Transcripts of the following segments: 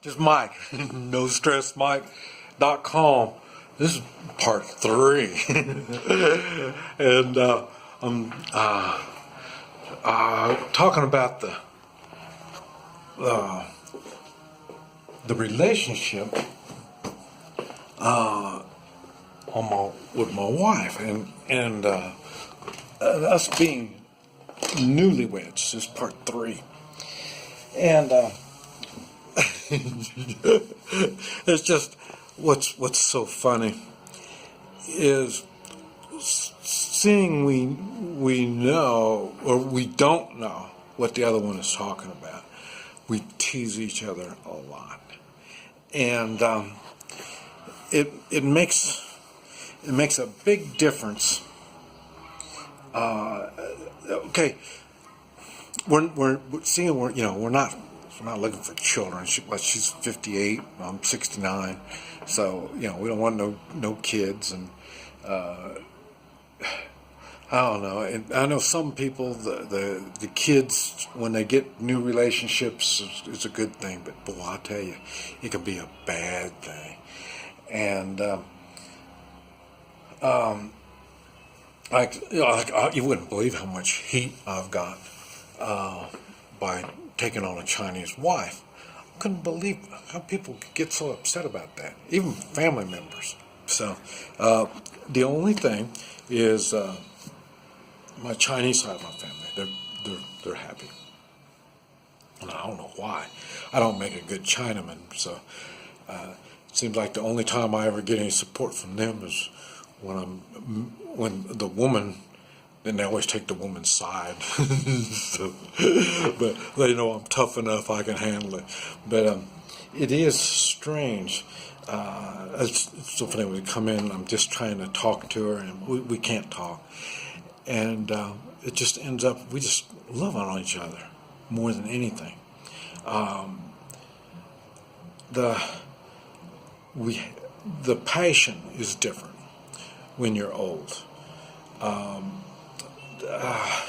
Just Mike, NoStressMike.com. This is part 3. And I'm talking about the relationship with my wife and us being newlyweds. This is part 3. And it's just what's so funny is seeing we know or we don't know what the other one is talking about. We tease each other a lot, and it makes a big difference. Okay, we're seeing we're not looking for children. She's 58, I'm 69, so we don't want no kids, and I don't know. And I know some people the kids when they get new relationships is a good thing, but boy, I tell you, it can be a bad thing. And you wouldn't believe how much heat I've got by taking on a Chinese wife. I couldn't believe how people could get so upset about that, even family members. So the only thing is my Chinese side of my family, they're happy, and I don't know why. I don't make a good Chinaman, so it seems like the only time I ever get any support from them is when the woman. Then they always take the woman's side. So, but they know I'm tough enough, I can handle it. But it is strange. It's so funny when we come in, I'm just trying to talk to her, and we can't talk. And it just ends up, we just love on each other more than anything. The passion is different when you're old. I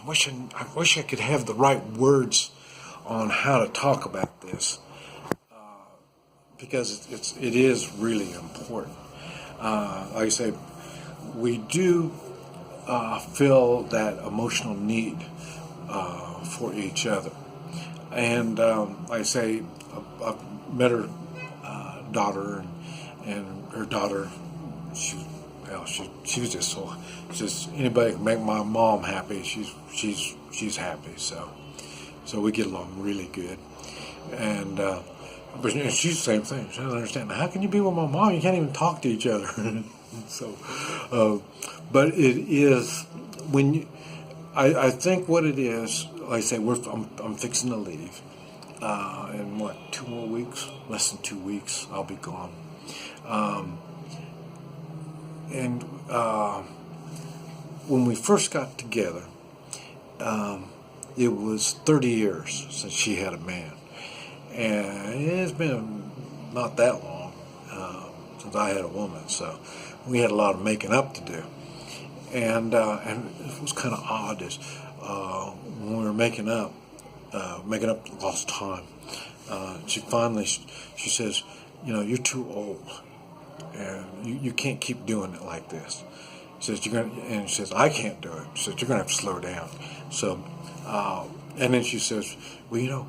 wish I could have the right words on how to talk about this, because it is really important. Like I say, we do feel that emotional need for each other, and like I say, I've met her daughter, and her daughter, she was just so. Just anybody can make my mom happy. She's happy. So we get along really good. And but she's the same thing. She doesn't understand. How can you be with my mom? You can't even talk to each other. So, but it is when you. I think what it is. Like I say, I'm fixing to leave. In 2 more weeks? Less than 2 weeks, I'll be gone. And when we first got together, it was 30 years since she had a man. And it's been not that long since I had a woman, so we had a lot of making up to do. And it was kind of odd is when we were making up lost time. She says, you're too old. And you can't keep doing it like this. She says, I can't do it. She says, you're gonna have to slow down. So, and then she says, well,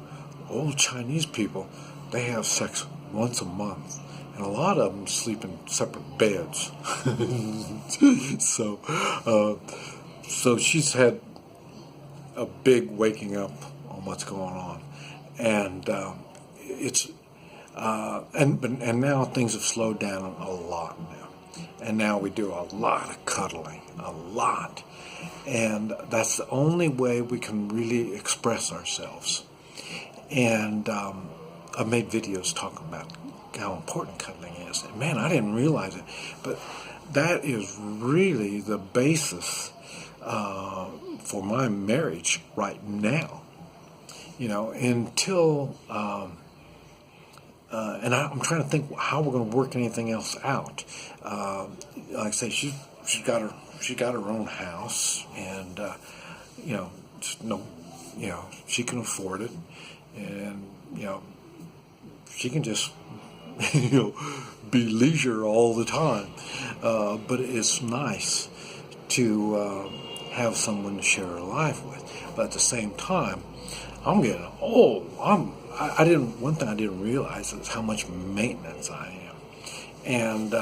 old Chinese people, they have sex once a month, and a lot of them sleep in separate beds. So she's had a big waking up on what's going on, and and now things have slowed down a lot now. And now we do a lot of cuddling, a lot. And that's the only way we can really express ourselves. And I've made videos talking about how important cuddling is. And man, I didn't realize it. But that is really the basis for my marriage right now. Until... and I'm trying to think how we're going to work anything else out. Like I say, she got her own house, and just no, she can afford it, and you know, she can just, be leisure all the time. But it's nice to have someone to share a life with. But at the same time, I'm getting old. I didn't. One thing I didn't realize is how much maintenance I am. And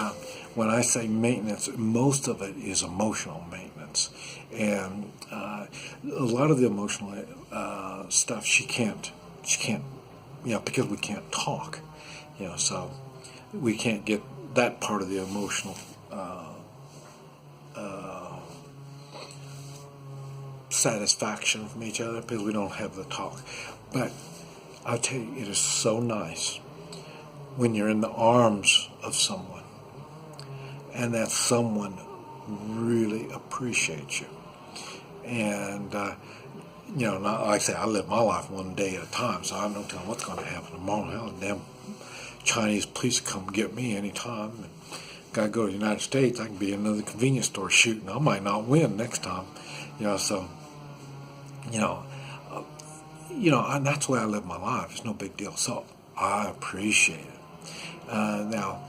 when I say maintenance, most of it is emotional maintenance, and a lot of the emotional stuff she can't, because we can't talk, so we can't get that part of the emotional satisfaction from each other because we don't have the talk. But I'll tell you, it is so nice when you're in the arms of someone and that someone really appreciates you. And, not, like I say, I live my life one day at a time, so I don't know what's going to happen tomorrow. Hell, damn Chinese police come get me anytime. And got to go to the United States. I can be in another convenience store shooting. I might not win next time. So, and that's the way I live my life. It's no big deal. So I appreciate it. Now,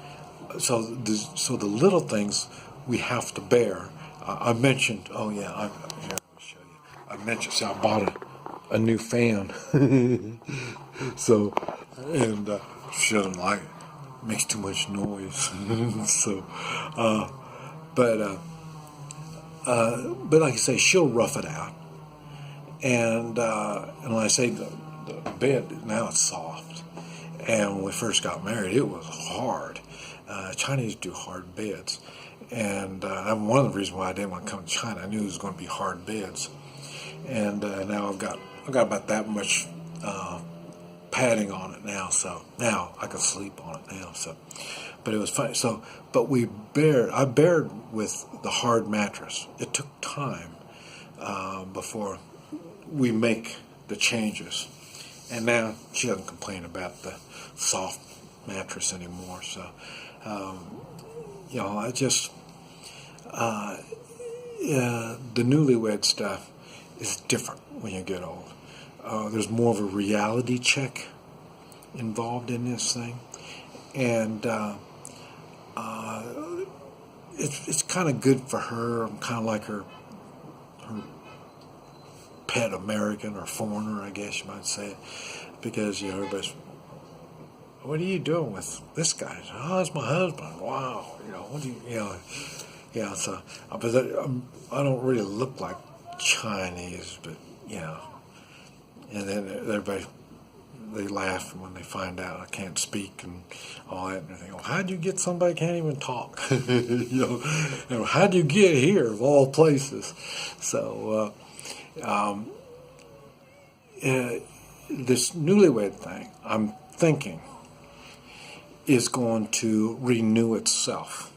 so the little things we have to bear. I mentioned. Oh yeah, here, let me show you. I mentioned. See, I bought a new fan. So, and she doesn't like it. Makes too much noise. So, but like I say, she'll rough it out. And when I say the bed, now it's soft. And when we first got married, it was hard. Chinese do hard beds. And one of the reasons why I didn't want to come to China, I knew it was going to be hard beds. And now I've got about that much padding on it now, so now I can sleep on it now. So, but it was fun. So, but I bared with the hard mattress. It took time before we make the changes, and now she doesn't complain about the soft mattress anymore. So, I just the newlywed stuff is different when you get old. There's more of a reality check involved in this thing, and it's kind of good for her. I'm kind of like her pet American or foreigner, I guess you might say, because everybody's, what are you doing with this guy? Oh, it's my husband. Wow, what do you, So, but I don't really look like Chinese, but and then everybody, they laugh when they find out I can't speak and all that, and they think, well, how'd you get somebody who can't even talk? How'd you get here of all places? So this newlywed thing, I'm thinking, is going to renew itself.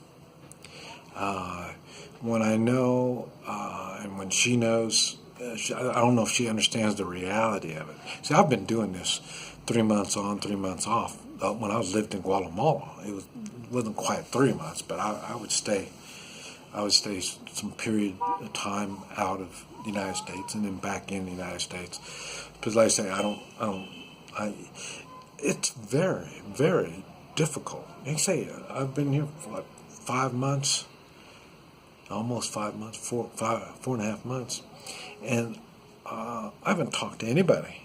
When I know, and when she knows, I don't know if she understands the reality of it. See, I've been doing this 3 months on, 3 months off. When I lived in Guatemala, it wasn't quite 3 months, but I would stay some period of time out of the United States and then back in the United States. Because like I say, it's very, very difficult. You say, I've been here for 5 months, almost 5 months, 4.5 months. And I haven't talked to anybody.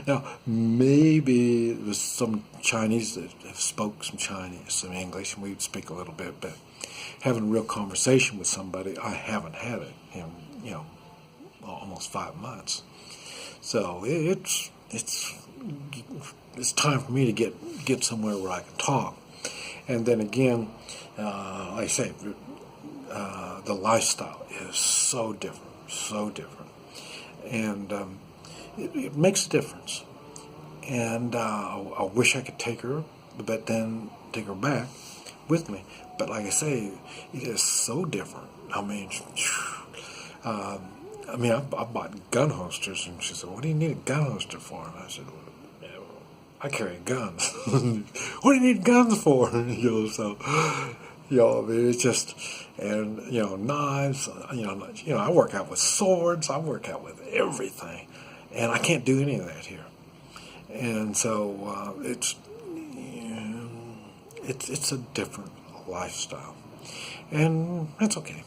Now, maybe there's some Chinese that have spoke some Chinese, some English, and we speak a little bit, but having a real conversation with somebody, I haven't had it in, almost 5 months. So it's time for me to get somewhere where I can talk. And then again, like I say, the lifestyle is so different. And it makes a difference. And I wish I could take her, but then take her back with me. But like I say, it is so different. I bought gun holsters, and she said, "What do you need a gun holster for?" And I said, "I carry guns." What do you need guns for? It's just, and knives. I work out with swords. I work out with everything, and I can't do any of that here. And so it's a different lifestyle, and that's okay.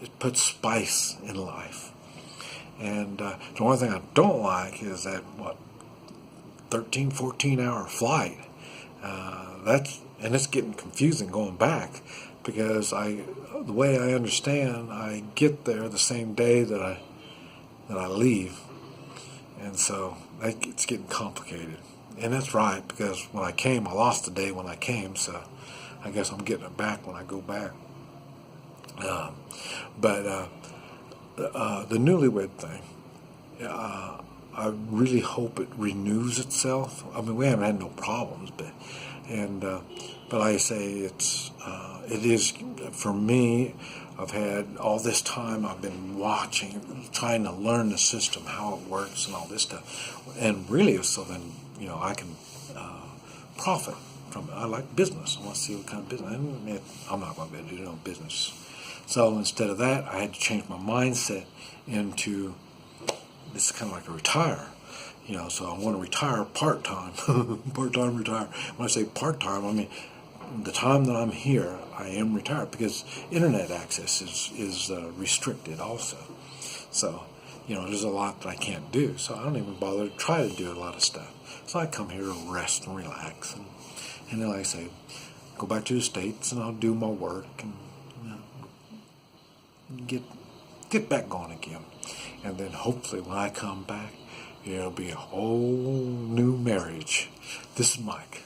It puts spice in life. And the only thing I don't like is that 13, 14 hour flight. And it's getting confusing going back, because the way I understand, I get there the same day that I leave, and so it's getting complicated. And that's right, because when I came, I lost a day when I came, so I guess I'm getting it back when I go back. But the newlywed thing, I really hope it renews itself. I mean, we haven't had no problems, but like I say, it is for me. I've had all this time. I've been watching, trying to learn the system, how it works, and all this stuff, and really, so then I can profit from it. I like business. I want to see what kind of business. I'm not going to be able to do no business. So instead of that, I had to change my mindset into this is kind of like a retire. So I want to retire part-time. Part-time retire. When I say part-time, I mean the time that I'm here, I am retired, because internet access is restricted also. So, there's a lot that I can't do. So I don't even bother to try to do a lot of stuff. So I come here to rest and relax. And then, like I say, go back to the States, and I'll do my work and get back going again. And then hopefully when I come back, it'll be a whole new marriage. This is Mike.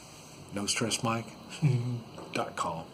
No Stress Mike.com.